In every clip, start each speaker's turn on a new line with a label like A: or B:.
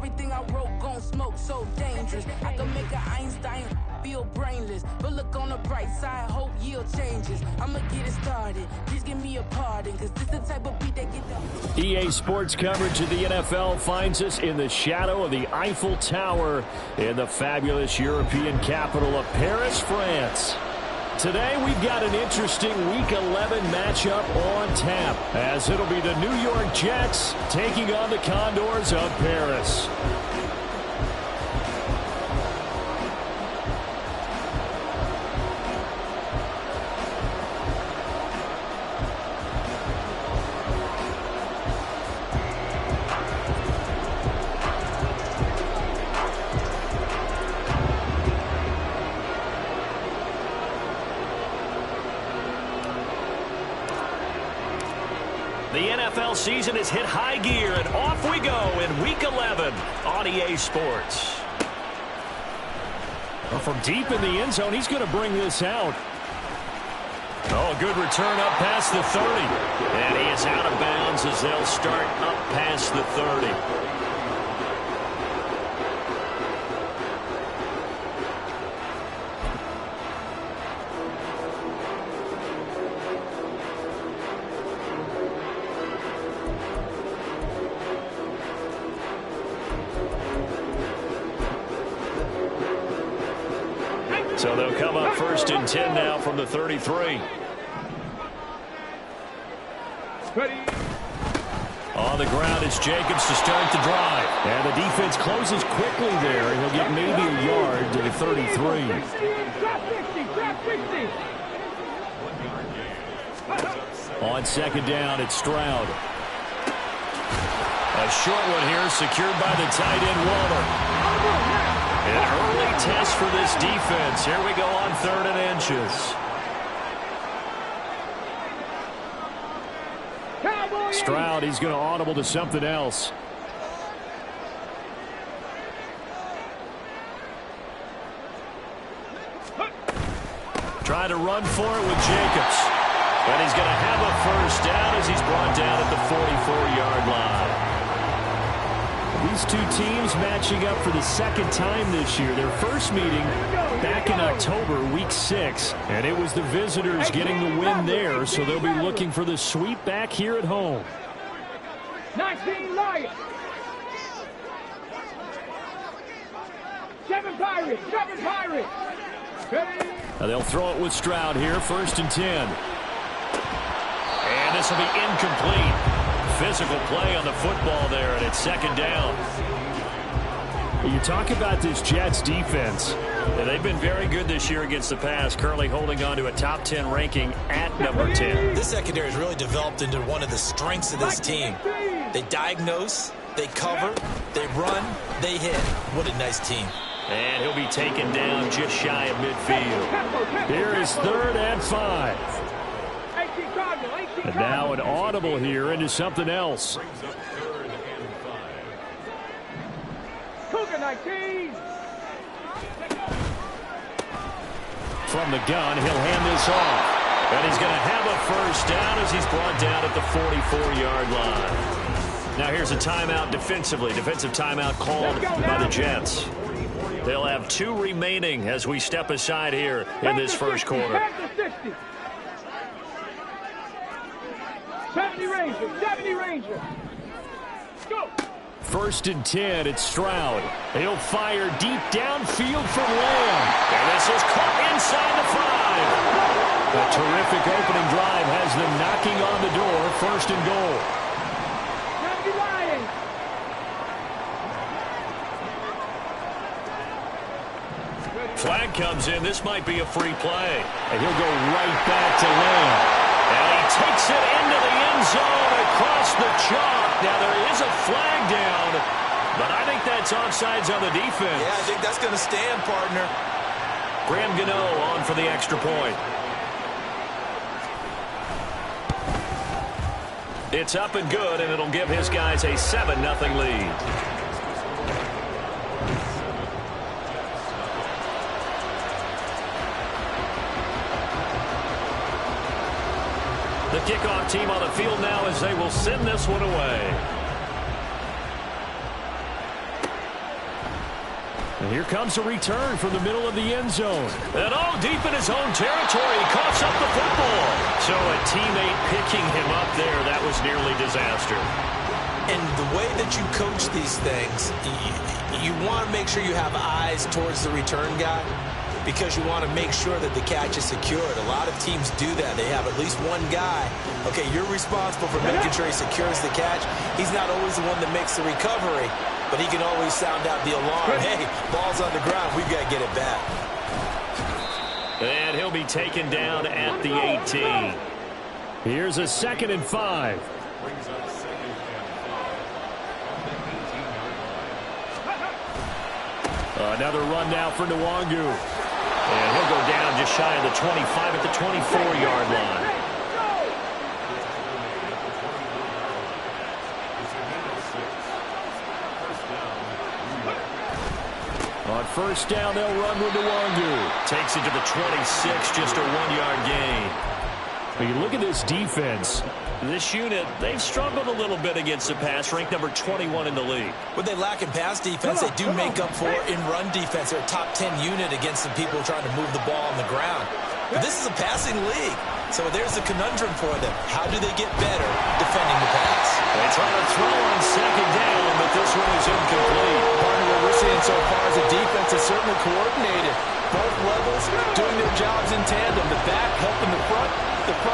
A: everything I wrote gon' smoke, so dangerous. I can make an Einstein feel brainless, but look on the bright side, hope yield changes. I'ma get it started, please give me a pardon, cause this the type of beat that get the...
B: EA Sports coverage of the NFL finds us in the shadow of the Eiffel Tower in the fabulous European capital of Paris, France. Today we've got an interesting Week 11 matchup on tap, as it'll be the New York Jets taking on the Condors of Paris.
C: The NFL season has hit high gear, and off we go in Week 11 on EA Sports.
B: Well, from deep in the end zone, he's going to bring this out.
C: Oh, good return up past the 30. And he is out of bounds as they'll start up past the 30. So they'll come up 1st and 10 now from the 33. On the ground is Jacobs to start the drive.
B: And the defense closes quickly there, and he'll get maybe a yard to the 33. On 2nd down, it's Stroud.
C: A short one here secured by the tight end Waller. An early test for this defense. Here we go on 3rd and inches.
B: Stroud, he's going to audible to something else.
C: Trying to run for it with Jacobs. And he's going to have a 1st down as he's brought down at the 44-yard line.
B: These two teams matching up for the 2nd time this year. Their first meeting back in October, Week 6. And it was the visitors getting the win there, so they'll be looking for the sweep back here at home.
D: 19 Lions. 7 Pirates. 7 Pirates.
B: Now they'll throw it with Stroud here, 1st and 10.
C: And this will be incomplete. Physical play on the football there, and it's 2nd down.
B: You talk about this Jets defense.
C: Yeah, they've been very good this year against the pass, currently holding on to a top 10 ranking at number 10.
E: This secondary has really developed into one of the strengths of this team. They diagnose, they cover, they run, they hit. What a nice team.
C: And he'll be taken down just shy of midfield.
B: Here is 3rd and 5. And now an audible here into something else.
D: Cougar 19.
B: From the gun, he'll hand this off.
C: And he's going to have a 1st down as he's brought down at the 44-yard line. Now here's a timeout defensively. Defensive timeout called by the Jets. They'll have 2 remaining as we step aside here in this 1st quarter.
D: 70 Rangers, 70 Rangers. Go.
B: 1st and 10, it's Stroud. He'll fire deep downfield from Lamb.
C: And this is caught inside the 5.
B: A terrific opening drive has them knocking on the door, 1st and goal.
D: 70 Lions.
C: Flag comes in. This might be a free play.
B: And he'll go right back to Lamb.
C: And he takes it into the end zone across the chalk. Now there is a flag down, but I think that's offsides on the defense.
E: Yeah, I think that's going to stand, partner.
C: Graham Gano on for the extra point. It's up and good, and it'll give his guys a 7-0 lead. The kickoff team on the field now as they will send this one away.
B: And here comes a return from the middle of the end zone.
C: And all deep in his own territory, he coughs up the football. So a teammate picking him up there, that was nearly disaster.
E: And the way that you coach these things, you want to make sure you have eyes towards the return guy because you want to make sure that the catch is secured. A lot of teams do that. They have at least one guy. Okay, you're responsible for making sure he secures the catch. He's not always the one that makes the recovery, but he can always sound out the alarm. Hey, ball's on the ground. We've got to get it back.
C: And he'll be taken down at the 18.
B: Here's a 2nd and 5. Another run now for Nwangu.
C: And he'll go down just shy of the 25 at the 24-yard line.
B: On 1st down, they'll run with Nwangu.
C: Takes it to the 26, just a 1-yard gain.
B: When you look at this defense,
C: this unit, they've struggled a little bit against the pass, ranked number 21 in the league.
E: What they lack in pass defense, they do make up for in run defense. They're a top 10 unit against the people trying to move the ball on the ground. But this is a passing league, so there's a conundrum for them. How do they get better defending the pass?
C: They try to throw on 2nd down, but this one is incomplete.
E: Part of what we're seeing so far is the defense is certainly coordinated. Both levels doing their jobs in tandem. The back helping the front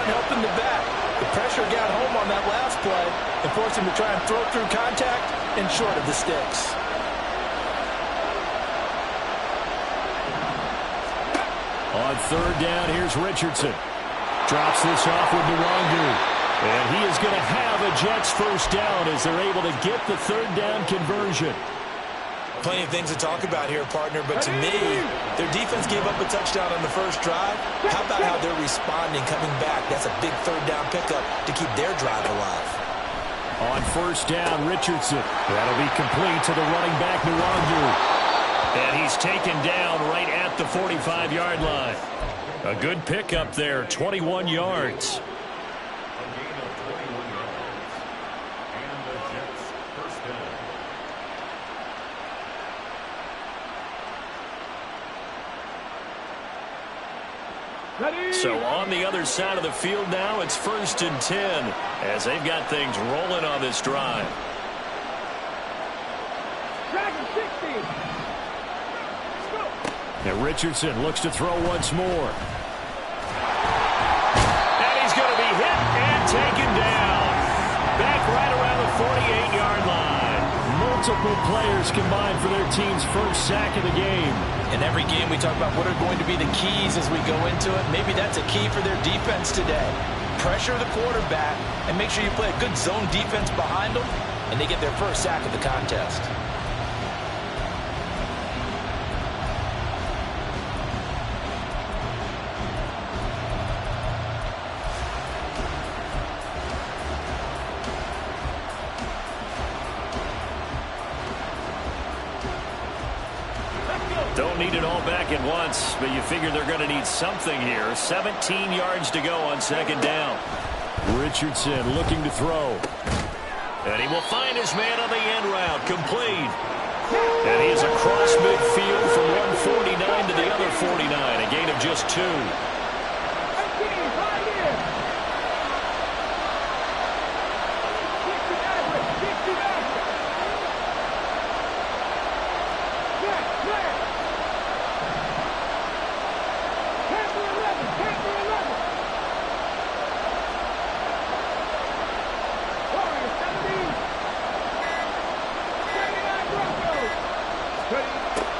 E: helping the back. The pressure got home on that last play and forced him to try and throw through contact and short of the sticks.
B: on 3rd down, here's Richardson. Drops this off with Nwangu. And he is going to have a Jets 1st down as they're able to get the 3rd down conversion.
E: Plenty of things to talk about here, partner, but to me, their defense gave up a touchdown on the first drive. How about how they're responding, coming back? That's a big 3rd down pickup to keep their drive alive.
B: On 1st down, Richardson. That'll be complete to the running back, Nwangu.
C: And he's taken down right at the 45-yard line. A good pickup there, 21 yards. So on the other side of the field now, it's 1st and 10 as they've got things rolling on this drive.
B: And Richardson looks to throw once more.
C: And he's going to be hit and taken down. Back right around the 48-yard line.
B: Multiple players combined for their team's 1st sack of the game.
E: In every game, we talk about what are going to be the keys as we go into it. Maybe that's a key for their defense today. Pressure the quarterback and make sure you play a good zone defense behind them, and they get their 1st sack of the contest.
C: Don't need it all back at once, but you figure they're going to need something here. 17 yards to go on 2nd down.
B: Richardson looking to throw.
C: And he will find his man on the end route, complete. And he is across midfield from 149 to the other 49, a gain of just 2.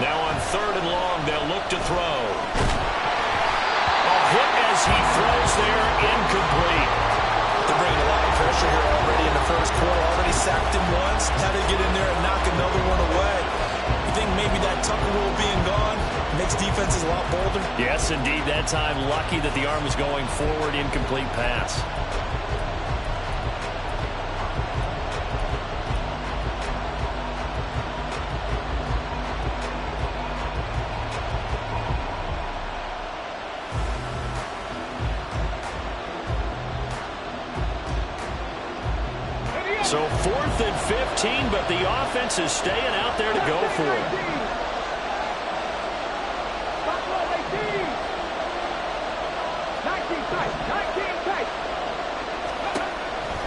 C: Now on 3rd and long, they'll look to throw. A hit as he throws there, incomplete.
E: They're bringing a lot of pressure here already in the 1st quarter. Already sacked him once. How to get in there and knock another one away. You think maybe that Tucker rule being gone makes defenses a lot bolder?
C: Yes, indeed. That time, lucky that the arm was going forward, incomplete pass. So 4th and 15, but the offense is staying out there to go for it.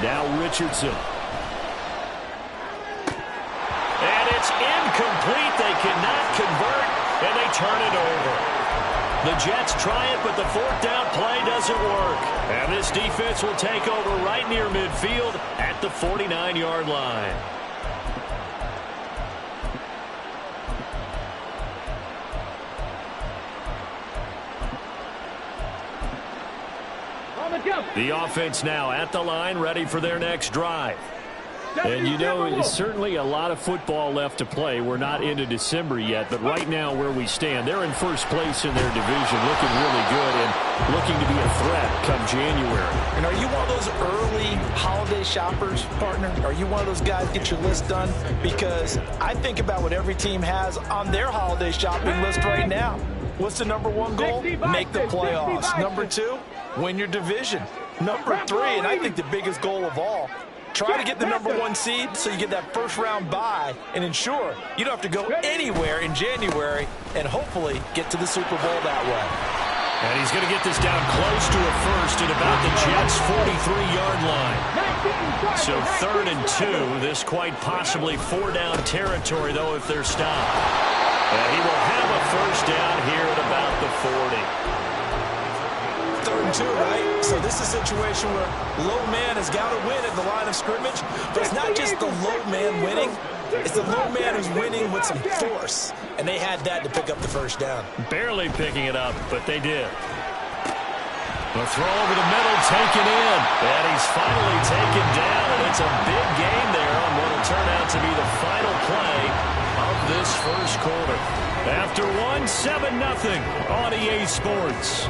B: Now Richardson.
C: And it's incomplete. They cannot convert, and they turn it over. The Jets try it, but the fourth down play doesn't work. And this defense will take over right near midfield at the 49-yard line. The offense now at the line, ready for their next drive.
B: And you know, it's certainly a lot of football left to play. We're not into December yet, but right now where we stand, they're in first place in their division, looking really good and looking to be a threat come January.
E: And are you one of those early holiday shoppers, partner? Are you one of those guys get your list done? Because I think about what every team has on their holiday shopping list right now. What's the number one goal? Make the playoffs. Number two, win your division. Number three, and I think the biggest goal of all, try to get the number one seed so you get that first round bye and ensure you don't have to go anywhere in January and hopefully get to the Super Bowl that way.
C: And he's going to get this down close to a first at about the Jets' 43-yard line. So 3rd and 2. This quite possibly 4-down territory, though, if they're stopped. And he will have a first down here at about the 40.
E: 3rd and 2, right? So this is a situation where low man has got to win at the line of scrimmage. But it's not just the low man winning. It's the low man who's winning with some force. And they had that to pick up the first down.
C: Barely picking it up, but they did. The throw over the middle, taken in. And he's finally taken down. And it's a big gain there on what will turn out to be the final play of this first quarter. After 7-0 on EA Sports.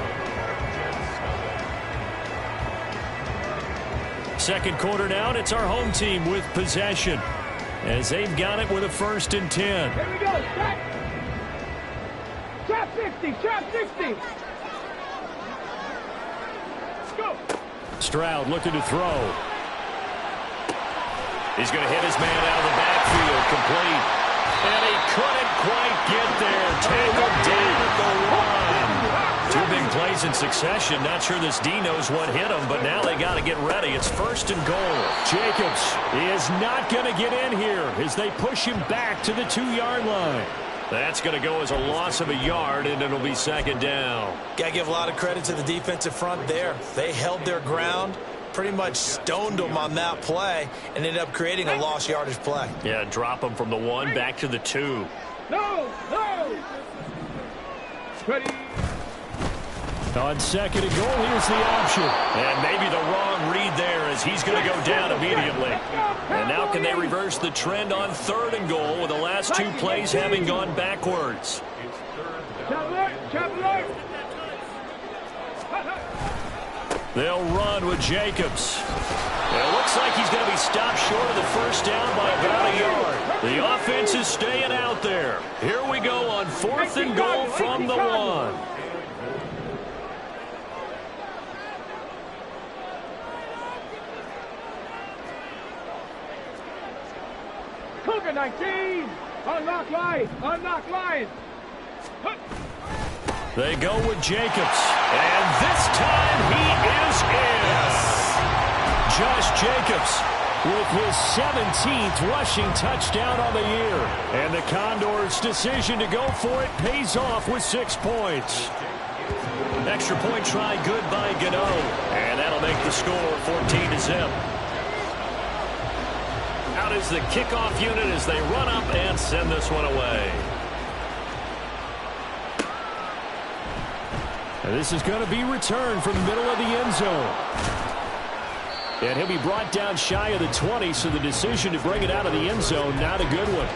C: Second quarter now, and it's our home team with possession as they've got it with a 1st and 10.
D: Here we go. Trap 50. Trap 50. Go.
B: Stroud looking to throw.
C: He's going to hit his man out of the backfield, complete. And he couldn't quite get there. Tackled down at the line. 2 big plays in succession. Not sure this D knows what hit him, but now they got to get ready. It's 1st and goal.
B: Jacobs is not going to get in here as they push him back to the 2-yard line.
C: That's going to go as a loss of a yard, and it'll be 2nd down.
E: Got to give a lot of credit to the defensive front there. They held their ground, pretty much stoned them on that play, and ended up creating a lost yardage play.
C: Yeah, drop them from the 1 back to the 2.
D: No. Ready.
B: On 2nd and goal, here's the option.
C: And maybe the wrong read there as he's going to go down immediately. And now can they reverse the trend on 3rd and goal with the last 2 plays having gone backwards? They'll run with Jacobs. It looks like he's going to be stopped short of the first down by about a yard. The offense is staying out there. Here we go on 4th and goal from the 1.
D: Cougar 19. Unlock line.
B: They go with Jacobs.
C: And this time he is in.
B: Josh Jacobs with his 17th rushing touchdown on the year. And the Condors' decision to go for it pays off with 6 points.
C: Extra point try good by Gano. And that'll make the score 14-0. Out is the kickoff unit as they run up and send this one away.
B: And this is going to be returned from the middle of the end zone. And he'll be brought down shy of the 20, so the decision to bring it out of the end zone, not a good one.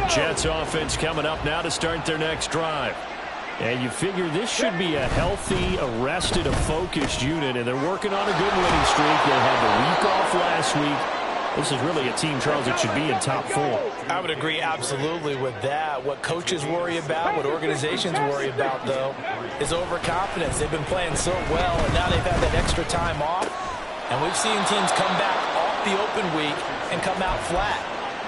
B: Jets offense coming up now to start their next drive. And you figure this should be a healthy, arrested, a focused unit, and they're working on a good winning streak. They had the week off last week. This is really a team, Charles, that should be in top 4.
E: I would agree absolutely with that. What coaches worry about, what organizations worry about, though, is overconfidence. They've been playing so well, and now they've had that extra time off. And we've seen teams come back off the open week and come out flat.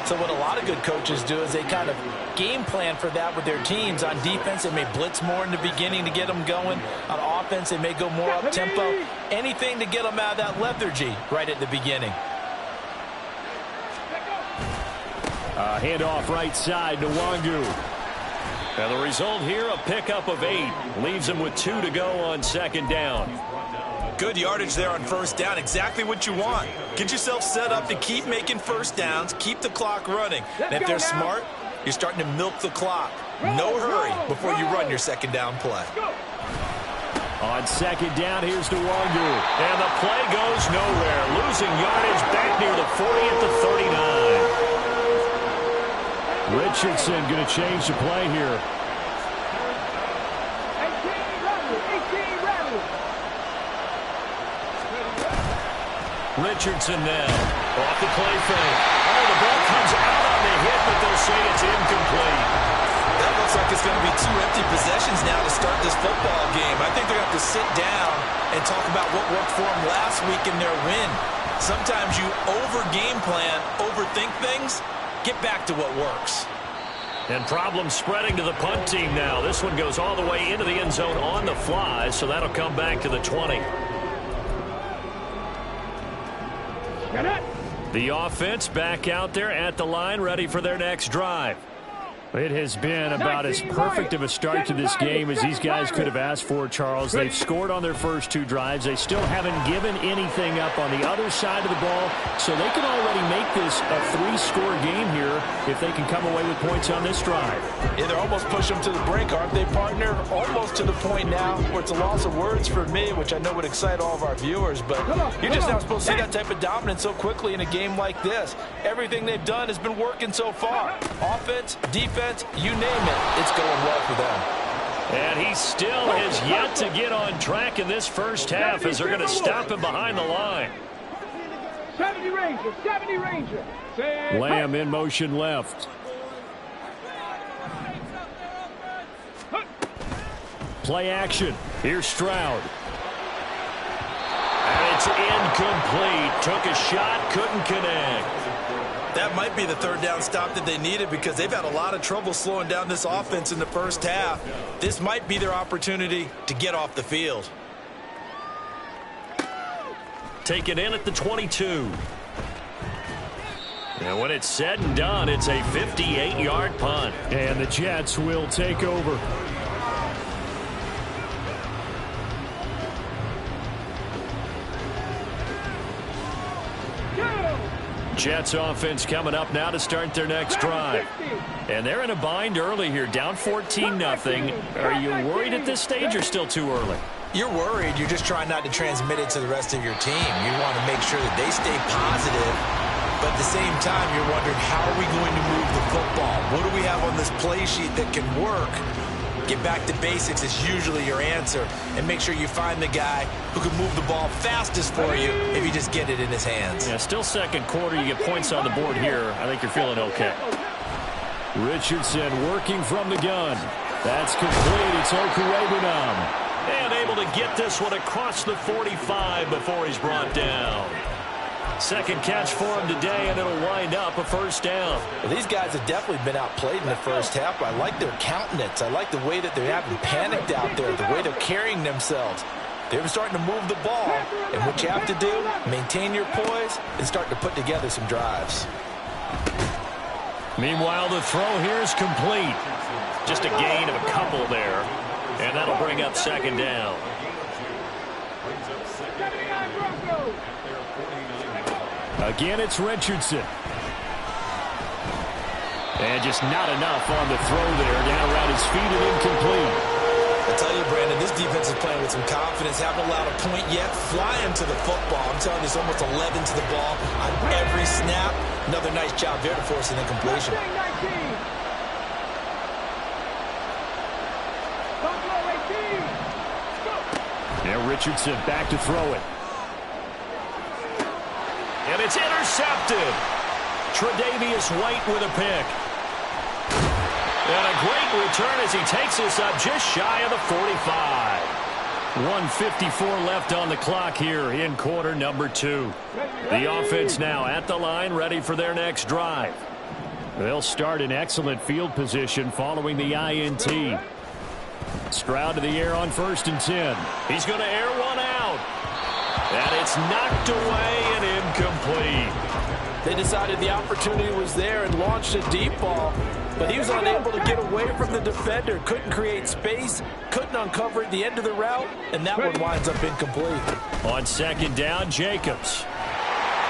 E: So what a lot of good coaches do is they kind of game plan for that with their teams. On defense, they may blitz more in the beginning to get them going. On offense, they may go more up-tempo. Anything to get them out of that lethargy right at the beginning.
B: Handoff right side to Wangu.
C: And the result here, a pickup of 8. Leaves him with 2 to go on second down.
E: Good yardage there on first down. Exactly what you want. Get yourself set up to keep making first downs, keep the clock running. And if they're smart, you're starting to milk the clock. No hurry before you run your second down play.
B: On second down, here's to Wangu.
C: And the play goes nowhere. Losing yardage back near the 40 at the 39.
B: Richardson going to change the play here.
C: Richardson now. Off the play fake. Oh, the ball comes out on the hit, but they'll say it's incomplete.
E: That looks like it's going to be 2 empty possessions now to start this football game. I think they're going to have to sit down and talk about what worked for them last week in their win. Sometimes you over-game plan, overthink things. Get back to what works.
C: And problems spreading to the punt team now. This one goes all the way into the end zone on the fly, so that'll come back to the 20. The offense back out there at the line, ready for their next drive.
B: It has been about as perfect of a start to this game as these guys could have asked for, Charles. They've scored on their first 2 drives. They still haven't given anything up on the other side of the ball, so they can already make this a 3-score game here if they can come away with points on this drive.
E: Yeah, they're almost pushing them to the brink, aren't they, partner? Almost to the point now where it's a loss of words for me, which I know would excite all of our viewers, but you're just not supposed to see that type of dominance so quickly in a game like this. Everything they've done has been working so far. Offense, defense, you name it, it's going well for them.
C: And he still has yet to get on track in this first half as they're going to stop him behind the line.
D: 70 Ranger, 70 Ranger.
B: Lamb in motion left. Play action. Here's Stroud.
C: And it's incomplete. Took a shot, couldn't connect.
E: That might be the third down stop that they needed because they've had a lot of trouble slowing down this offense in the first half. This might be their opportunity to get off the field.
C: Taken in at the 22. And when it's said and done, it's a 58-yard punt.
B: And the Jets will take over. Jets offense coming up now to start their next drive. And they're in a bind early here, down 14-0. Are you worried at this stage or still too early?
E: You're worried. You're just trying not to transmit it to the rest of your team. You want to make sure that they stay positive, but at the same time, you're wondering, how are we going to move the football? What do we have on this play sheet that can work? Get back to basics is usually your answer, and make sure you find the guy who can move the ball fastest for you if you just get it in his hands.
B: Yeah, still second quarter. You get points on the board here. I think you're feeling okay. Richardson working from the gun. That's complete. It's Okurebunom.
C: And able to get this one across the 45 before he's brought down. Second catch for him today, and it'll wind up a first down.
E: Well, these guys have definitely been outplayed in the first half. I like their countenance. I like the way that they haven't panicked out there, the way they're carrying themselves. They're starting to move the ball, and what you have to do, maintain your poise and start to put together some drives.
C: Meanwhile, the throw here is complete. Just a gain of a couple there, and that'll bring up second down.
B: Again, it's Richardson. And just not enough on the throw there. Down around his feet and incomplete.
E: I tell you, Brandon, this defense is playing with some confidence. Haven't allowed a point yet. Flying to the football. I'm telling you, it's almost 11 to the ball on every snap. Another nice job there to force an incompletion.
B: Now Richardson back to throw it.
C: And it's intercepted. Tre'Davious White with a pick. And a great return as he takes this up just shy of the 45. 1:54 left on the clock here in quarter number 2. The offense now at the line, ready for their next drive.
B: They'll start in excellent field position following the INT. Stroud to the air on 1st and 10.
C: He's going to air one out. And it's knocked away and incomplete.
E: They decided the opportunity was there and launched a deep ball, but he was unable to get away from the defender, couldn't create space, couldn't uncover at the end of the route, and that one winds up incomplete.
C: On 2nd down, Jacobs.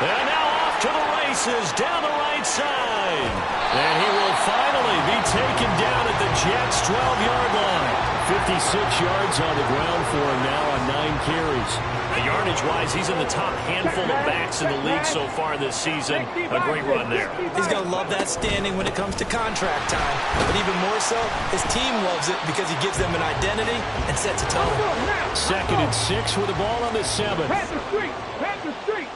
C: And now off to the races down the right side. And he will finally be taken down at the Jets' 12-yard line.
B: 56 yards on the ground for him now on 9 carries.
C: Yardage-wise, he's in the top handful of backs in the league so far this season. A great run there.
E: He's going to love that standing when it comes to contract time. But even more so, his team loves it because he gives them an identity and sets a tone.
B: 2nd and 6 with the ball on the 7.
D: Pass the street. Pass the street.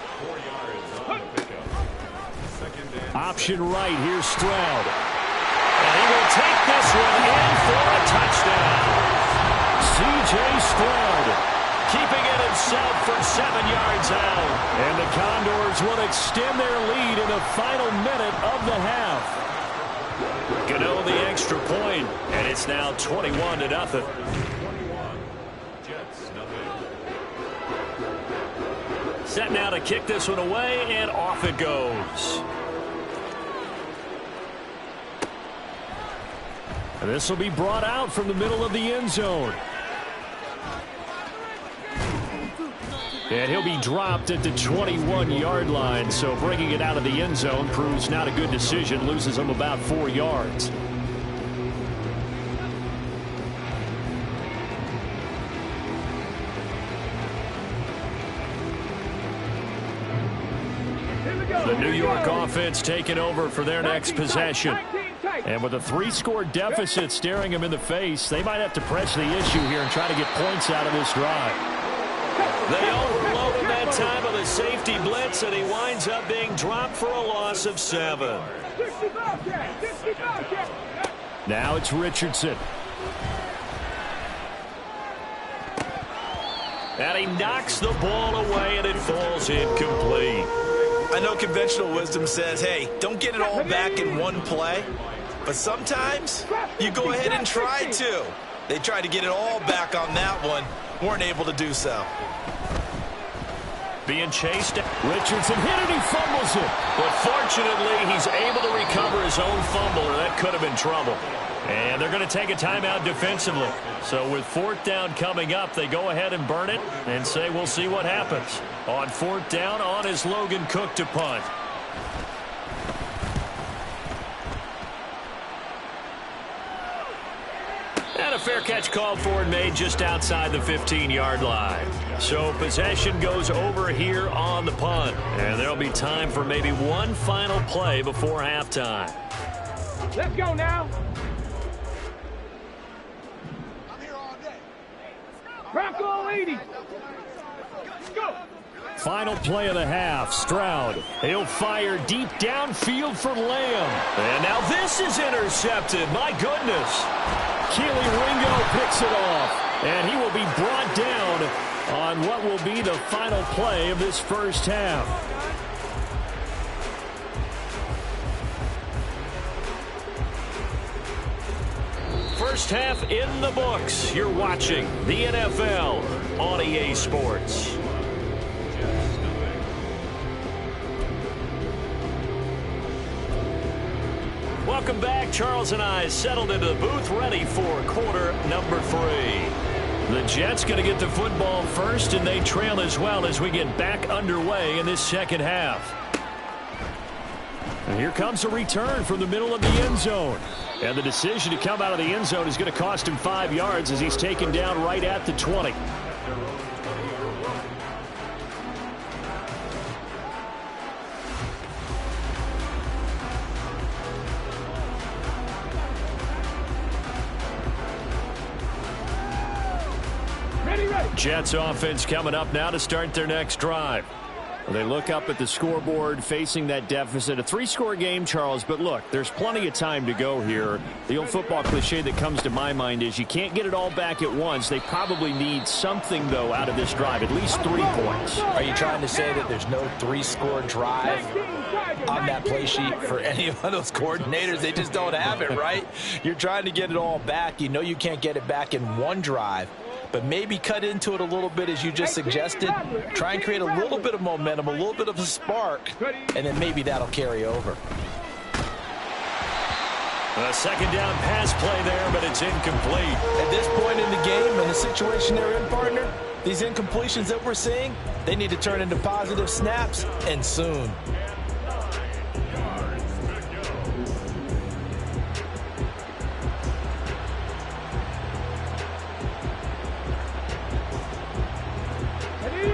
B: Option right, here's Stroud.
C: And he will take this one in for a touchdown.
B: C.J. Stroud
C: keeping it himself for 7 yards out.
B: And the Condors will extend their lead in the final minute of the half.
C: Gano the extra point, and it's now 21-0. Set now to kick this one away, and off it goes.
B: And this will be brought out from the middle of the end zone. And he'll be dropped at the 21-yard line, so bringing it out of the end zone proves not a good decision, loses him about 4 yards. The New York offense taking over for their next possession. And with a 3-score deficit staring them in the face, they might have to press the issue here and try to get points out of this drive.
C: They overload him that time with a safety blitz, and he winds up being dropped for a loss of 7.
B: Now it's Richardson.
C: And he knocks the ball away, and it falls incomplete.
E: I know conventional wisdom says, hey, don't get it all back in one play. But sometimes you go ahead and try to. They tried to get it all back on that one. Weren't able to do so.
C: Being chased.
B: Richardson hit it, he fumbles it.
C: But fortunately, he's able to recover his own fumble, or that could have been trouble. And they're going to take a timeout defensively. So with 4th down coming up, they go ahead and burn it and say we'll see what happens. On 4th down, on is Logan Cook to punt. And a fair catch called for and made just outside the 15-yard line. So possession goes over here on the punt. And there'll be time for maybe one final play before halftime.
D: Let's go now. Bronco 80. Go.
B: Final play of the half, Stroud. He'll fire deep downfield for Lamb.
C: And now this is intercepted. My goodness.
B: Keely Ringo picks it off. And he will be brought down on what will be the final play of this first half.
C: First half in the books. You're watching the NFL on EA Sports. Welcome back. Charles and I settled into the booth, ready for quarter number 3. The Jets going to get the football first, and they trail as well as we get back underway in this second half.
B: And here comes a return from the middle of the end zone. And the decision to come out of the end zone is going to cost him 5 yards as he's taken down right at the 20. Jets offense coming up now to start their next drive. They look up at the scoreboard facing that deficit. A 3-score game, Charles, but look, there's plenty of time to go here. The old football cliche that comes to my mind is you can't get it all back at once. They probably need something, though, out of this drive, at least 3 points.
E: Are you trying to say that there's no 3-score drive on that play sheet for any of those coordinators? They just don't have it, right? You're trying to get it all back. You know you can't get it back in one drive. But maybe cut into it a little bit, as you just suggested. Try and create a little bit of momentum, a little bit of a spark, and then maybe that'll carry over.
C: A second down pass play there, but it's incomplete.
E: At this point in the game, and the situation they're in, partner, these incompletions that we're seeing, they need to turn into positive snaps, and soon.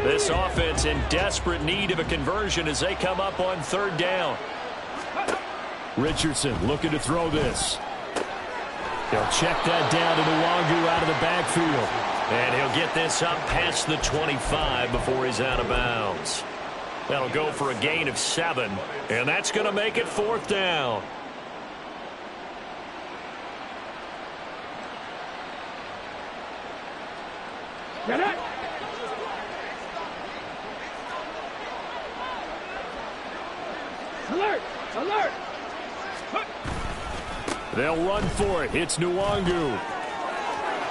C: This offense in desperate need of a conversion as they come up on 3rd down.
B: Richardson looking to throw this. He'll check that down to Nwangu out of the backfield.
C: And he'll get this up past the 25 before he's out of bounds. That'll go for a gain of 7, and that's going to make it 4th down.
D: Get it! Alert! Alert!
B: They'll run for it. It's Nwangu.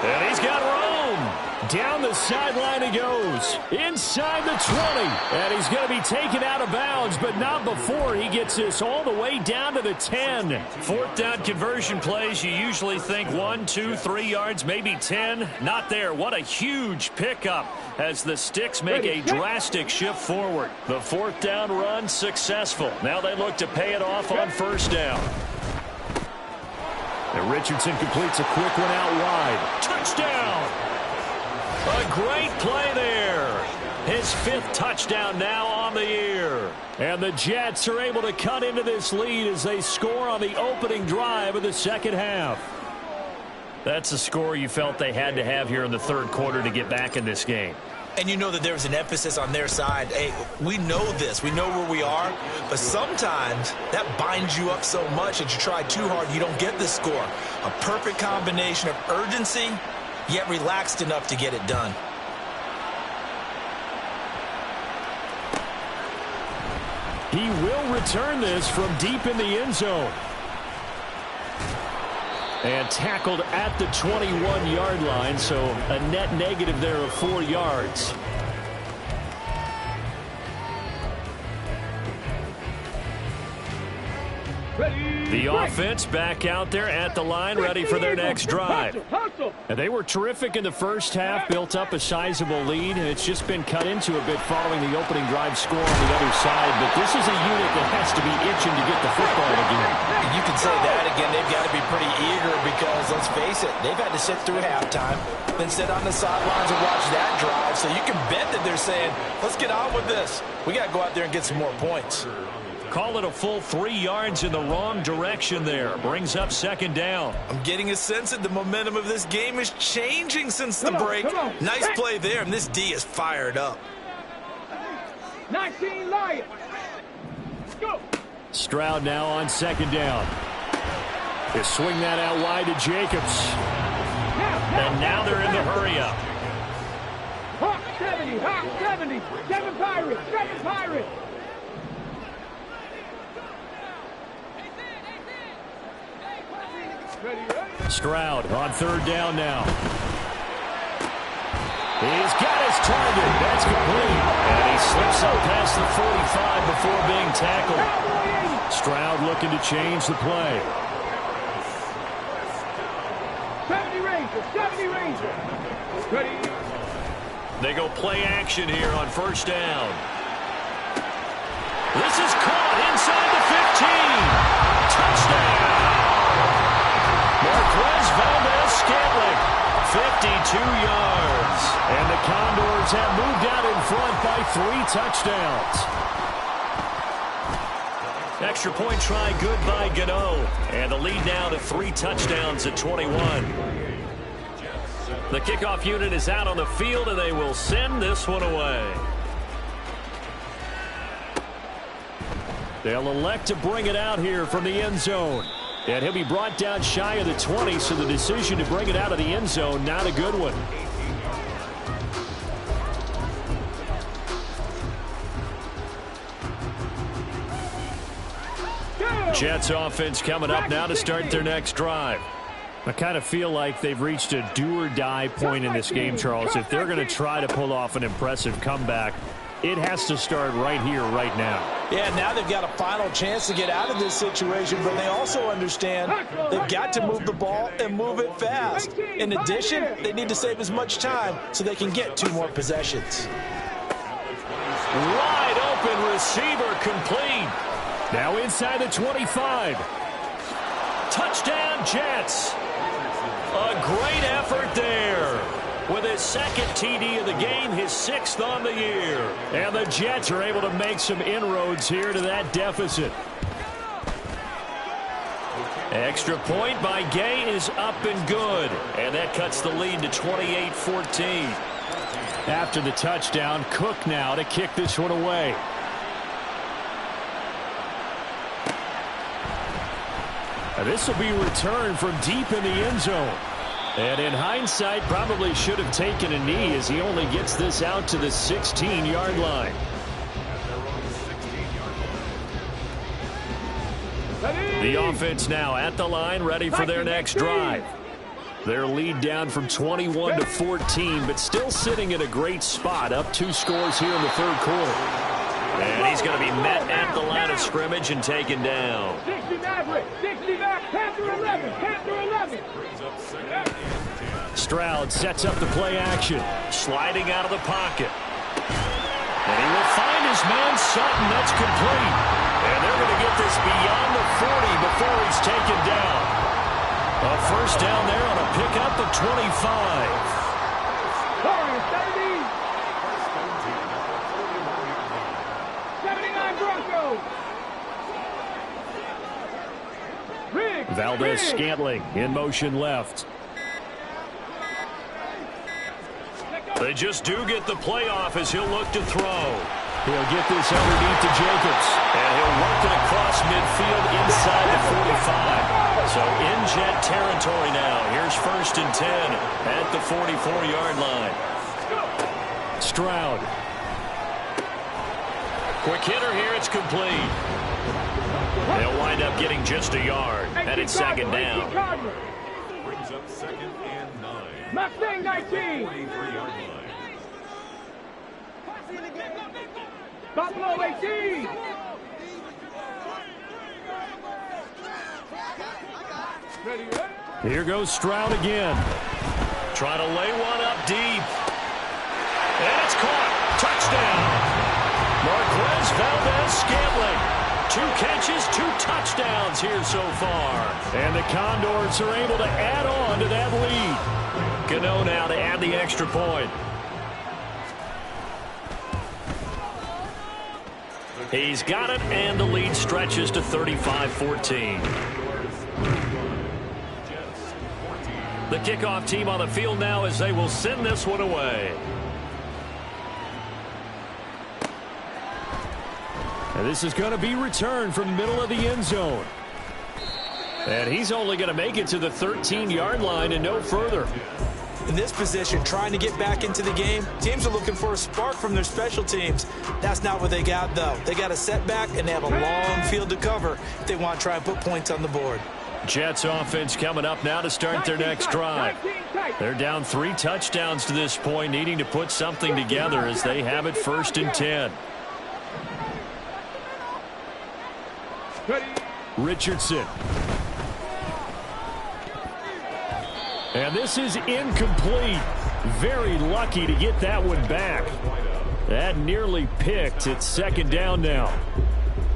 C: And he's got room.
B: Down the sideline he goes. Inside the 20. And he's going to be taken out of bounds, but not before he gets this all the way down to the 10.
C: 4th down conversion plays, you usually think 1, 2, 3 yards, maybe 10. Not there. What a huge pickup as the Sticks make a drastic shift forward. The 4th down run successful. Now they look to pay it off on 1st down.
B: And Richardson completes a quick one out wide.
C: Touchdown! A great play there. His 5th touchdown now on the year.
B: And the Jets are able to cut into this lead as they score on the opening drive of the 2nd half.
C: That's a score you felt they had to have here in the 3rd quarter to get back in this game.
E: And you know that there's an emphasis on their side. Hey, we know this. We know where we are. But sometimes that binds you up so much that you try too hard, you don't get the score. A perfect combination of urgency, yet relaxed enough to get it done.
B: He will return this from deep in the end zone. And tackled at the 21-yard line, so a net negative there of 4 yards. The offense back out there at the line, ready for their next drive. And they were terrific in the first half, built up a sizable lead, and it's just been cut into a bit following the opening drive score on the other side. But this is a unit that has to be itching to get the football again.
E: You can say that again. They've got to be pretty eager because, let's face it, they've had to sit through halftime, then sit on the sidelines and watch that drive. So you can bet that they're saying, let's get on with this. We got to go out there and get some more points.
C: Call it a full 3 yards in the wrong direction there. Brings up 2nd down.
E: I'm getting a sense that the momentum of this game is changing since the break. Nice play there, and this D is fired up.
D: 19 Lions. Go.
B: Stroud now on 2nd down. They swing that out wide to Jacobs.
C: And now they're in the hurry-up.
D: Hawk 70, Hawk 70. 7 Pirates, 7 Pirates.
B: Stroud on 3rd down now. He's got his target. That's complete. And he slips up past the 45 before being tackled. Stroud looking to change the play.
D: 70 Rangers, 70 Rangers. Ready.
C: They go play action here on 1st down. This is caught inside the 15. Touchdown. Marquez Valdez-Scantling, 52 yards. And the Condors have moved out in front by 3 touchdowns. Extra point try good by Gano. And the lead now to 3 touchdowns at 21. The kickoff unit is out on the field, and they will send this one away.
B: They'll elect to bring it out here from the end zone. And he'll be brought down shy of the 20, so the decision to bring it out of the end zone, not a good one. Jets offense coming up now to start their next drive. I kind of feel like they've reached a do-or-die point in this game, Charles. If they're going to try to pull off an impressive comeback, it has to start right here, right now.
E: Yeah, now they've got a final chance to get out of this situation, but they also understand they've got to move the ball and move it fast. In addition, they need to save as much time so they can get 2 more possessions.
C: Wide open receiver complete.
B: Now inside the 25.
C: Touchdown, Jets. A great effort there. With his second TD of the game, his 6th on the year.
B: And the Jets are able to make some inroads here to that deficit.
C: Extra point by Gay is up and good. And that cuts the lead to 28-14.
B: After the touchdown, Cook now to kick this one away. This will be returned from deep in the end zone. And in hindsight, probably should have taken a knee as he only gets this out to the 16-yard line. The offense now at the line, ready for their next drive. Their lead down from 21 to 14, but still sitting in a great spot, up 2 scores here in the 3rd quarter.
C: And he's going to be met at the line of scrimmage and taken down.
D: 60 Maverick, 60 back, Panther 11, Panther 11.
B: Stroud sets up the play action.
C: Sliding out of the pocket. And he will find his man Sutton. That's complete. And they're going to get this beyond the 40 before he's taken down. A first down there on a pickup of 25.
B: Valdez-Scantling in motion left.
C: They just do get the playoff as he'll look to throw.
B: He'll get this underneath to Jacobs.
C: And he'll work it across midfield inside the 45. So in Jet territory now. Here's 1st and 10 at the 44-yard line.
B: Stroud.
C: Quick hitter here. It's complete. They'll wind up getting just a yard. And it's 2nd down.
F: Brings up 2nd and 9.
D: Mustang 19. Buffalo 18.
B: Here goes Stroud again.
C: Trying to lay one up deep. And it's caught. Touchdown. Marquez Valdez-Scantling. 2 catches, 2 touchdowns here so far.
B: And the Condors are able to add on to that lead.
C: Gano now to add the extra point. He's got it, and the lead stretches to 35-14. The kickoff team on the field now as they will send this one away.
B: And this is going to be returned from the middle of the end zone. And he's only going to make it to the 13-yard line and no further.
E: In this position, trying to get back into the game, teams are looking for a spark from their special teams. That's not what they got, though. They got a setback, and they have a long field to cover if they want to try and put points on the board.
B: Jets offense coming up now to start their next drive. They're down 3 touchdowns to this point, needing to put something together as they have it 1st and 10. Richardson. And this is incomplete. Very lucky to get that one back. That nearly picked. It's 2nd down now.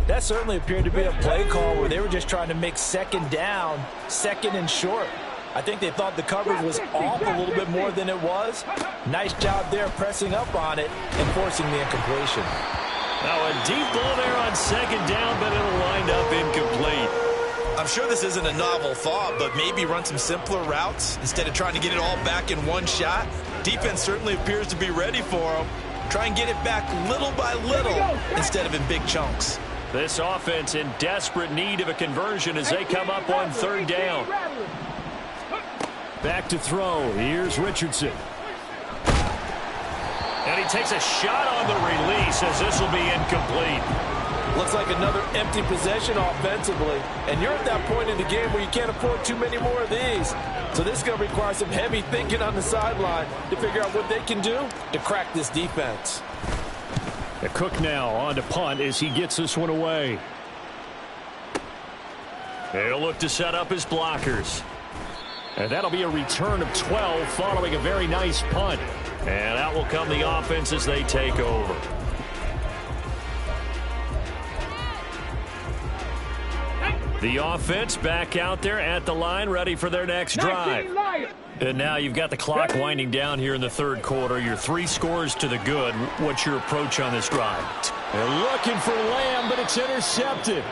E: That certainly appeared to be a play call where they were just trying to make 2nd down, 2nd and short. I think they thought the coverage was off a little bit more than it was. Nice job there pressing up on it and forcing the incompletion.
C: Now a deep ball there on 2nd down, but it'll wind up incomplete.
E: I'm sure this isn't a novel thought, but maybe run some simpler routes instead of trying to get it all back in one shot. Defense certainly appears to be ready for them. Try and get it back little by little instead of in big chunks.
C: This offense in desperate need of a conversion as they come up on third down.
B: Back to throw. Here's Richardson.
C: And he takes a shot on the release as this will be incomplete.
E: Looks like another empty possession offensively. And you're at that point in the game where you can't afford too many more of these. So this is going to require some heavy thinking on the sideline to figure out what they can do to crack this defense.
B: Cook now on to punt as he gets this one away.
C: He'll look to set up his blockers.
B: And that'll be a return of 12 following a very nice punt.
C: And out will come the offense as they take over. The offense back out there at the line, ready for their next drive. And now you've got the clock winding down here in the third quarter. You're 3 scores to the good. What's your approach on this drive?
B: They're looking for Lamb, but it's intercepted.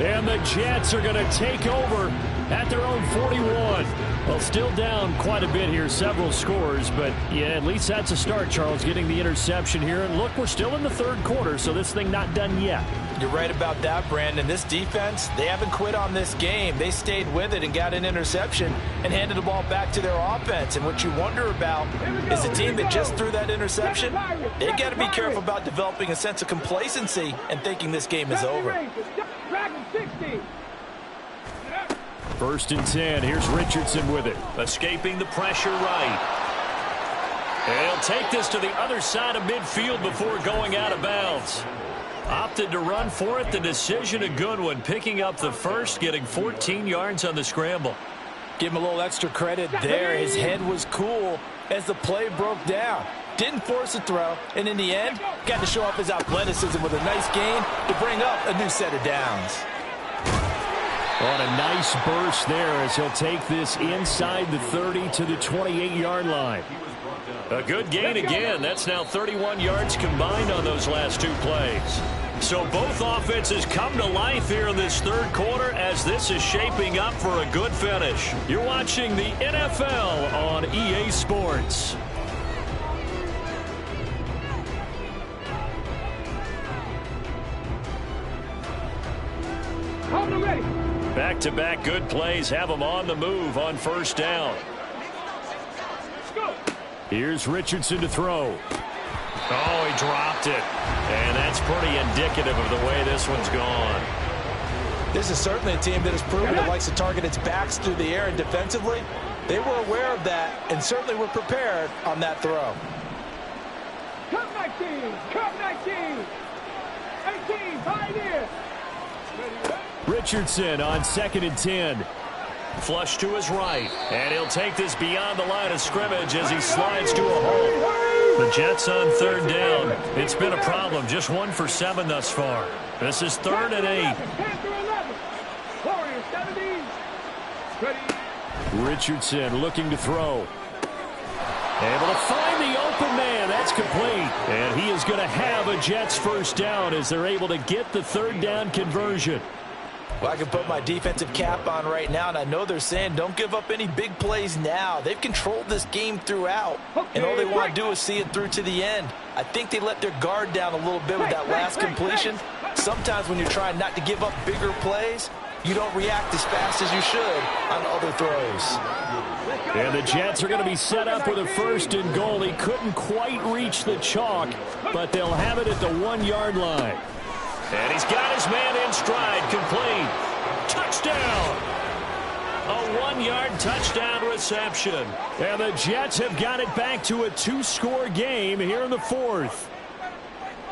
B: And the Jets are going to take over at their own 41. Well, still down quite a bit here, several scores, but yeah, at least that's a start, Charles, getting the interception here. And look, we're still in the third quarter, so this thing not done yet.
E: You're right about that, Brandon. This defense, they haven't quit on this game. They stayed with it and got an interception and handed the ball back to their offense. And what you wonder about is a team that just threw that interception, they got to be careful about developing a sense of complacency and thinking this game is over.
B: First and 10. Here's Richardson with it.
C: Escaping the pressure right. And he'll take this to the other side of midfield before going out of bounds. Opted to run for it. The decision a good one. Picking up the first, getting 14 yards on the scramble.
E: Give him a little extra credit there. His head was cool as the play broke down. Didn't force a throw, and in the end, got to show off his athleticism with a nice gain to bring up a new set of downs.
B: On a nice burst there as he'll take this inside the 30 to the 28-yard line.
C: A good gain again. That's now 31 yards combined on those last 2 plays. So both offenses come to life here in this third quarter as this is shaping up for a good finish. You're watching the NFL on EA Sports. Back-to-back good plays have them on the move on first down.
B: Here's Richardson to throw.
C: Oh, he dropped it. And that's pretty indicative of the way this one's gone.
E: This is certainly a team that has proven it likes to target its backs through the air, and defensively, they were aware of that and certainly were prepared on that throw.
D: Cut 19, cut 19, 18, pioneer.
B: Richardson on 2nd and 10.
C: Flush to his right. And he'll take this beyond the line of scrimmage as he slides to a hole. The Jets on third down. It's been a problem. Just 1 for 7 thus far. This is 3rd and
D: 8.
B: Richardson looking to throw. Able to find the open man. That's complete. And he is going to have a Jets first down as they're able to get the 3rd down conversion.
E: Well, I can put my defensive cap on right now, and I know they're saying don't give up any big plays now. They've controlled this game throughout, and all they want to do is see it through to the end. I think they let their guard down a little bit with that last completion. Sometimes when you're trying not to give up bigger plays, you don't react as fast as you should on other throws.
B: And the Jets are going to be set up with a 1st and goal. He couldn't quite reach the chalk, but they'll have it at the 1-yard line.
C: And he's got his man in stride, complete. Touchdown! A 1-yard touchdown reception.
B: And the Jets have got it back to a 2-score game here in the 4th.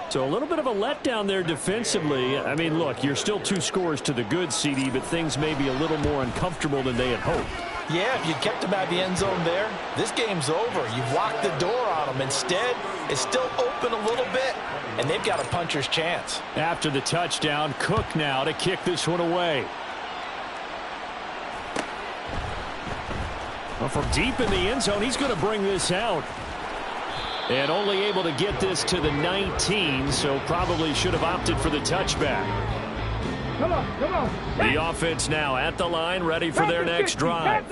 B: So a little bit of a letdown there defensively. I mean, look, you're still 2 scores to the good, CD, but things may be a little more uncomfortable than they had hoped.
E: Yeah, if you kept them out of the end zone there, this game's over. You've locked the door on them. Instead, it's still open a little bit, and they've got a puncher's chance.
B: After the touchdown, Cook now to kick this one away. Well, from deep in the end zone, he's going to bring this out. And only able to get this to the 19, so probably should have opted for the touchback.
D: Come on.
B: The offense now at the line, ready for their next drive.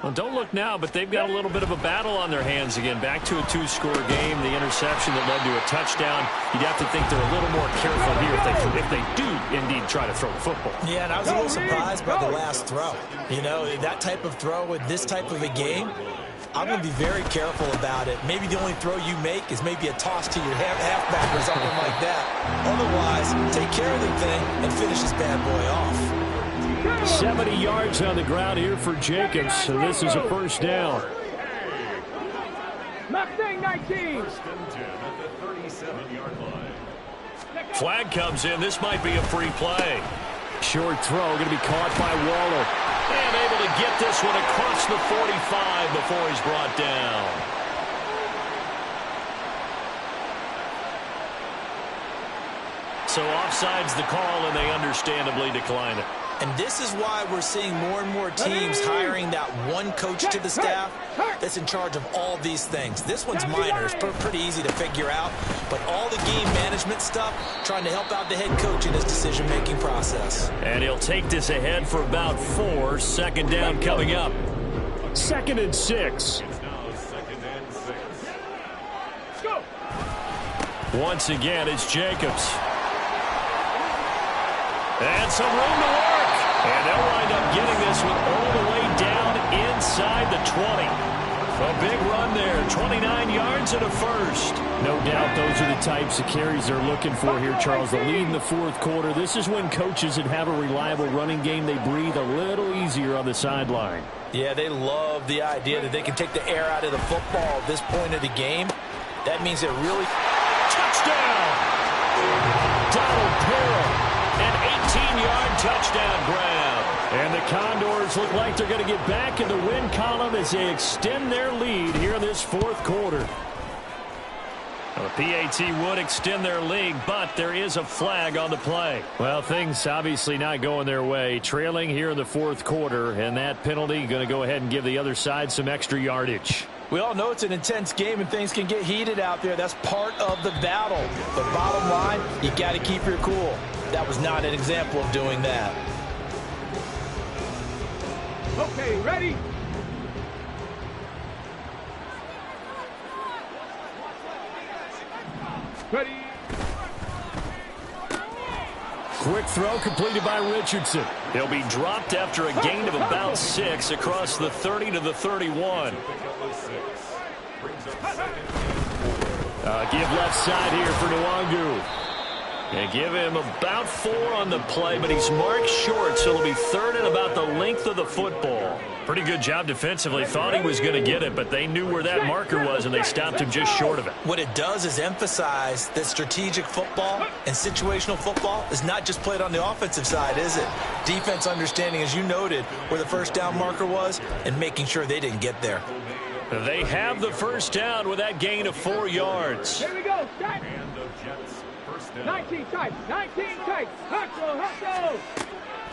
B: Well, don't look now, but they've got a little bit of a battle on their hands again. Back to a 2-score game. The interception that led to a touchdown. You'd have to think they're a little more careful here if they do indeed try to throw the football.
E: Yeah, and I was a little surprised by the last throw. You know, that type of throw with this type of a game, I'm going to be very careful about it. Maybe the only throw you make is maybe a toss to your halfback or something like that. Otherwise, take care of the thing and finish this bad boy off.
B: 70 yards on the ground here for Jacobs, so this is a first down.
D: Mustang 19.
C: Flag comes in. This might be a free play.
B: Short throw, going to be caught by Waller.
C: And able to get this one across the 45 before he's brought down. So offside's the call, and they understandably decline it.
E: And this is why we're seeing more and more teams hiring that one coach to the staff that's in charge of all these things. This one's minor. It's pretty easy to figure out. But all the game management stuff, trying to help out the head coach in his decision-making process.
C: And he'll take this ahead for about 4. Second down coming up.
B: 2nd and 6.
C: Once again, it's Jacobs. And some room to work. And they'll wind up getting this one all the way down inside the 20. A big run there, 29 yards and a first.
B: No doubt those are the types of carries they're looking for here, Charles. The lead in the fourth quarter. This is when coaches that have a reliable running game, they breathe a little easier on the sideline.
E: Yeah, they love the idea that they can take the air out of the football at this point of the game. That means they're really...
C: Touchdown! Donald Parham. An 18-yard touchdown grab.
B: And the Condors look like they're going to get back in the win column as they extend their lead here in this fourth quarter.
C: Well, the PAT would extend their lead, but there is a flag on the play.
B: Well, things obviously not going their way. Trailing here in the fourth quarter, and that penalty going to go ahead and give the other side some extra yardage.
E: We all know it's an intense game and things can get heated out there. That's part of the battle. But bottom line, you got to keep your cool. That was not an example of doing that.
D: Okay, ready? Ready?
B: Quick throw completed by Richardson.
C: He'll be dropped after a gain of about 6 across the 30 to the 31.
B: Give left side here for Nwangu.
C: And give him about 4 on the play, but he's marked short, so it'll be 3rd and about the length of the football. Pretty good job defensively. Thought he was going to get it, but they knew where that marker was, and they stopped him just short of it.
E: What it does is emphasize that strategic football and situational football is not just played on the offensive side, is it? Defense understanding, as you noted, where the first down marker was and making sure they didn't get there.
C: They have the first down with that gain of 4 yards.
D: Here we go. Start. 19 tight. 19 tight. Hustle.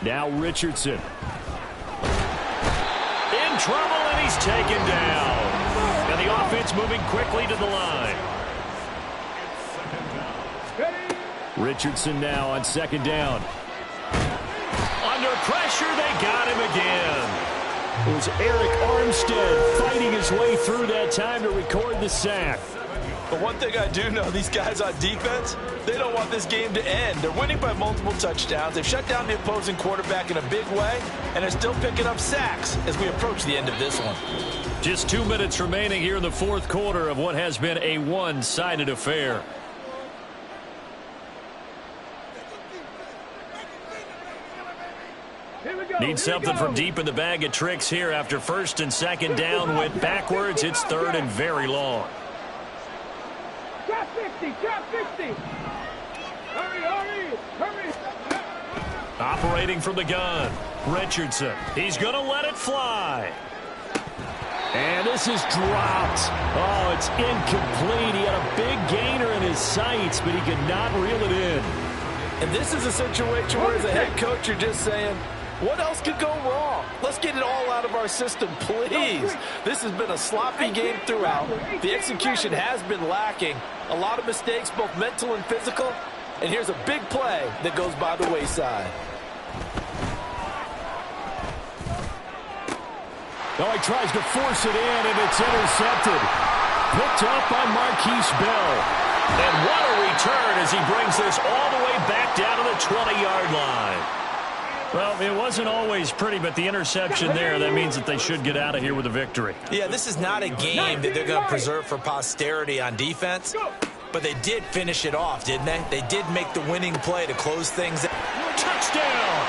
B: Now Richardson.
C: In trouble, and he's taken down. And the offense moving quickly to the line.
B: Richardson now on 2nd down.
C: Under pressure, they got him again.
B: It was Eric Armstead fighting his way through that time to record the sack.
E: But one thing I do know, these guys on defense, they don't want this game to end. They're winning by multiple touchdowns. They've shut down the opposing quarterback in a big way, and they're still picking up sacks as we approach the end of this one.
C: Just 2 minutes remaining here in the fourth quarter of what has been a one-sided affair. Need something from deep in the bag of tricks here after 1st and 2nd down went backwards. It's 3rd and very long.
D: Trap 50. Hurry.
C: Operating from the gun, Richardson. He's going to let it fly.
B: And this is dropped. Oh, it's incomplete. He had a big gainer in his sights, but he could not reel it in.
E: And this is a situation where as a head coach, you're just saying, what else could go wrong? Let's get it all out of our system, please. This has been a sloppy game throughout. The execution has been lacking. A lot of mistakes, both mental and physical. And here's a big play that goes by the wayside.
B: Oh, he tries to force it in, and it's intercepted. Picked up by Marquise Bell.
C: And what a return as he brings this all the way back down to the 20-yard line.
B: Well, it wasn't always pretty, but the interception there, that means that they should get out of here with a victory.
E: Yeah, this is not a game that they're going to preserve for posterity on defense, but they did finish it off, didn't they? They did make the winning play to close things out.
B: Touchdown!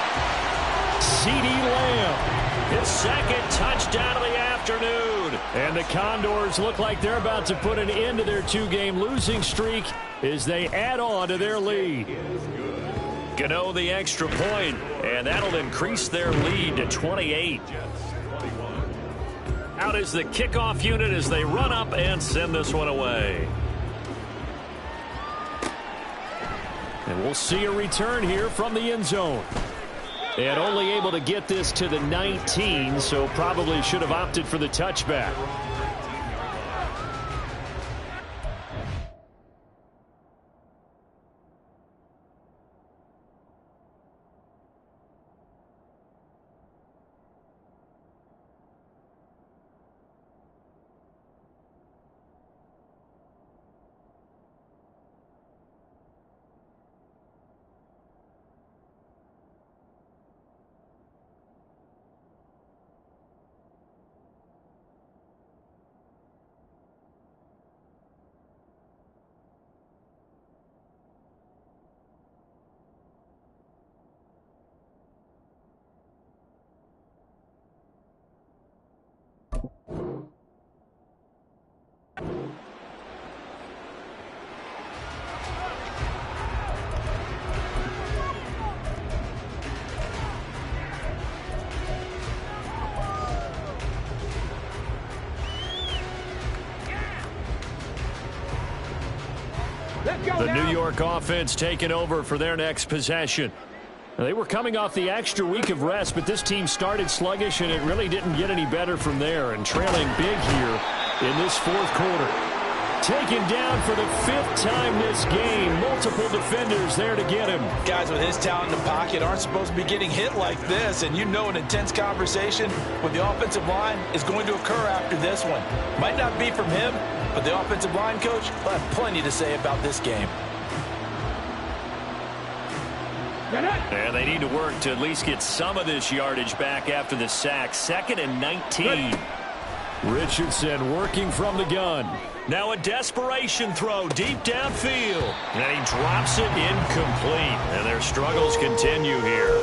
B: CeeDee Lamb.
C: His second touchdown of the afternoon.
B: And the Condors look like they're about to put an end to their two-game losing streak as they add on to their lead.
C: Gano the extra point, and that'll increase their lead to 28. Out is the kickoff unit as they run up and send this one away.
B: And we'll see a return here from the end zone. And only able to get this to the 19, so probably should have opted for the touchback. The New York offense taking over for their next possession. They were coming off the extra week of rest, but this team started sluggish, and it really didn't get any better from there, and trailing big here in this fourth quarter. Taken down for the fifth time this game. Multiple defenders there to get him.
E: Guys with his talent in the pocket aren't supposed to be getting hit like this, and you know an intense conversation with the offensive line is going to occur after this one. Might not be from him, but the offensive line coach will have plenty to say about this game.
C: And they need to work to at least get some of this yardage back after the sack. 2nd and 19.
B: Richardson working from the gun.
C: Now a desperation throw deep downfield. And he drops it incomplete. And their struggles continue here.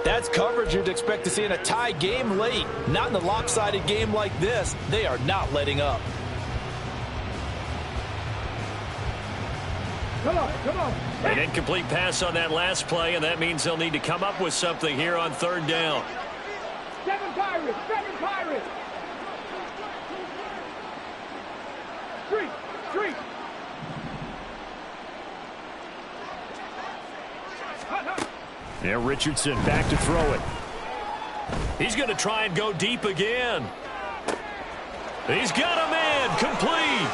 E: That's coverage you'd expect to see in a tie game late. Not in a lopsided game like this. They are not letting up.
D: Come on.
C: An incomplete pass on that last play, and that means they'll need to come up with something here on 3rd down.
D: 7 Pirates. 3.
B: Yeah, Richardson back to throw it.
C: He's going to try and go deep again. He's got a man complete.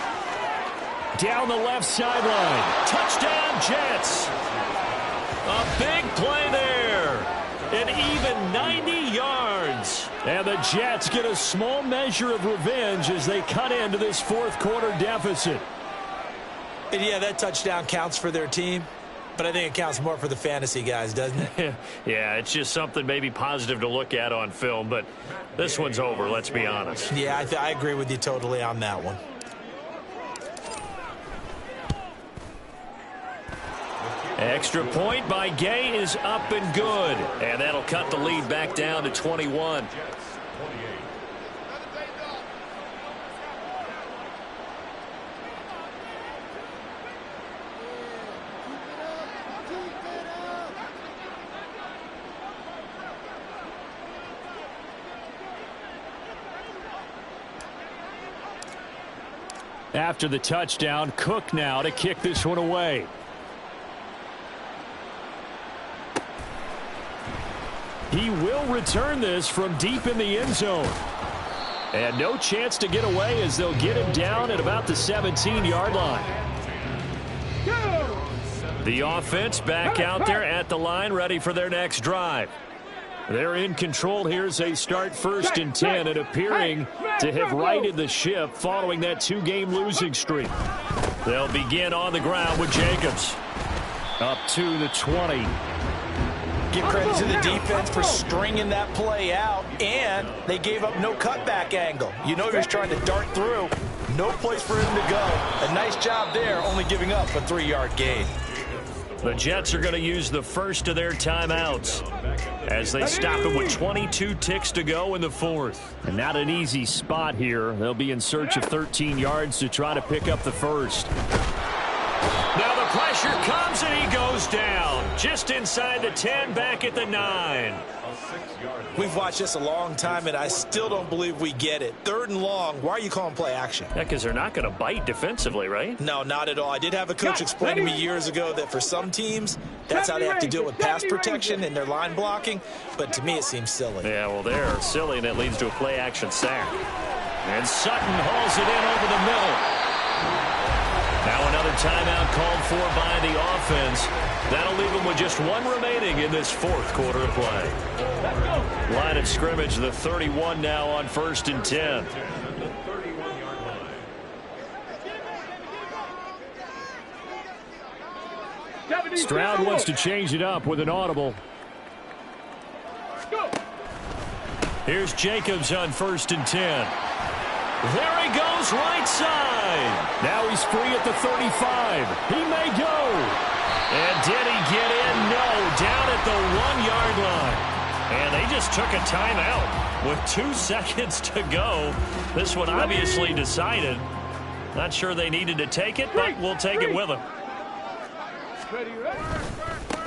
B: Down the left sideline.
C: Touchdown, Jets. A big play there. An even 90 yards.
B: And the Jets get a small measure of revenge as they cut into this fourth quarter deficit.
E: And yeah, that touchdown counts for their team, but I think it counts more for the fantasy guys, doesn't it?
C: Yeah, it's just something maybe positive to look at on film, but this one's over, let's be honest.
E: Yeah, I agree with you totally on that one.
C: Extra point by Gay is up and good. And that'll cut the lead back down to 21.
B: After the touchdown, Cook now to kick this one away. He will return this from deep in the end zone. And no chance to get away as they'll get him down at about the 17-yard line.
C: The offense back out there at the line, ready for their next drive.
B: They're in control here as they start 1st and 10 and appearing to have righted the ship following that 2-game losing streak. They'll begin on the ground with Jacobs. Up to the 20.
E: Give credit to the defense for stringing that play out, and they gave up no cutback angle. You know he was trying to dart through. No place for him to go. A nice job there, only giving up a 3-yard gain.
C: The Jets are going to use the first of their timeouts as they stop it with 22 ticks to go in the 4th.
B: And not an easy spot here. They'll be in search of 13 yards to try to pick up the first.
C: Now the pressure comes and he goes down. Just inside the 10, back at the 9.
E: We've watched this a long time, and I still don't believe we get it. 3rd and long, why are you calling play action?
C: Yeah, because they're not going to bite defensively, right?
E: No, not at all. I did have a coach explain to me years ago that for some teams, that's how they have to deal with pass protection and their line blocking. But to me, it seems silly.
C: Yeah, well, they're silly, and it leads to a play action sack. And Sutton hauls it in over the middle. Now another timeout called for by the offense. That'll leave them with just 1 remaining in this 4th quarter of play. Line of scrimmage, the 31 now on 1st and 10.
B: Stroud wants to change it up with an audible.
C: Here's Jacobs on 1st and 10. There he goes, right side.
B: Now he's free at the 35. He may go.
C: And did he get in? No, down at the 1-yard line. And they just took a timeout with 2 seconds to go. This one obviously decided. Not sure they needed to take it, but we'll take it with them.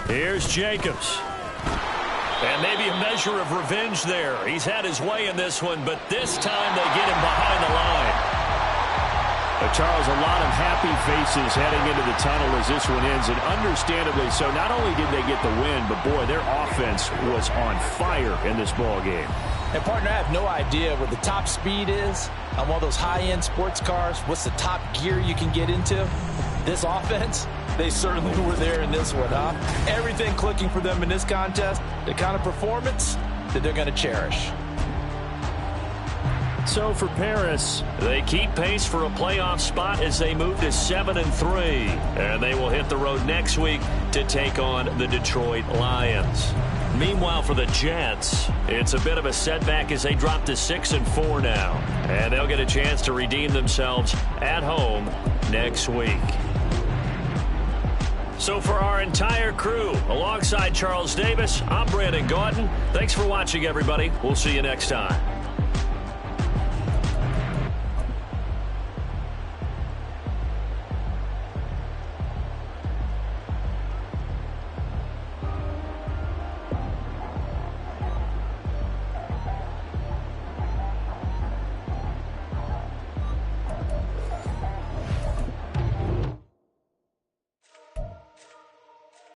B: Here's Jacobs.
C: And maybe a measure of revenge there. He's had his way in this one, but this time they get him behind the line.
B: Charles, a lot of happy faces heading into the tunnel as this one ends, and understandably so. Not only did they get the win, but boy, their offense was on fire in this ball game.
E: And partner, I have no idea what the top speed is on one of those high-end sports cars. What's the top gear you can get into? This offense, they certainly were there in this one, huh? Everything clicking for them in this contest, the kind of performance that they're going to cherish.
B: So for Paris,
C: they keep pace for a playoff spot as they move to 7-3. And they will hit the road next week to take on the Detroit Lions. Meanwhile, for the Jets, it's a bit of a setback as they drop to 6-4 now. And they'll get a chance to redeem themselves at home next week. So for our entire crew, alongside Charles Davis, I'm Brandon Gaudin. Thanks for watching, everybody. We'll see you next time.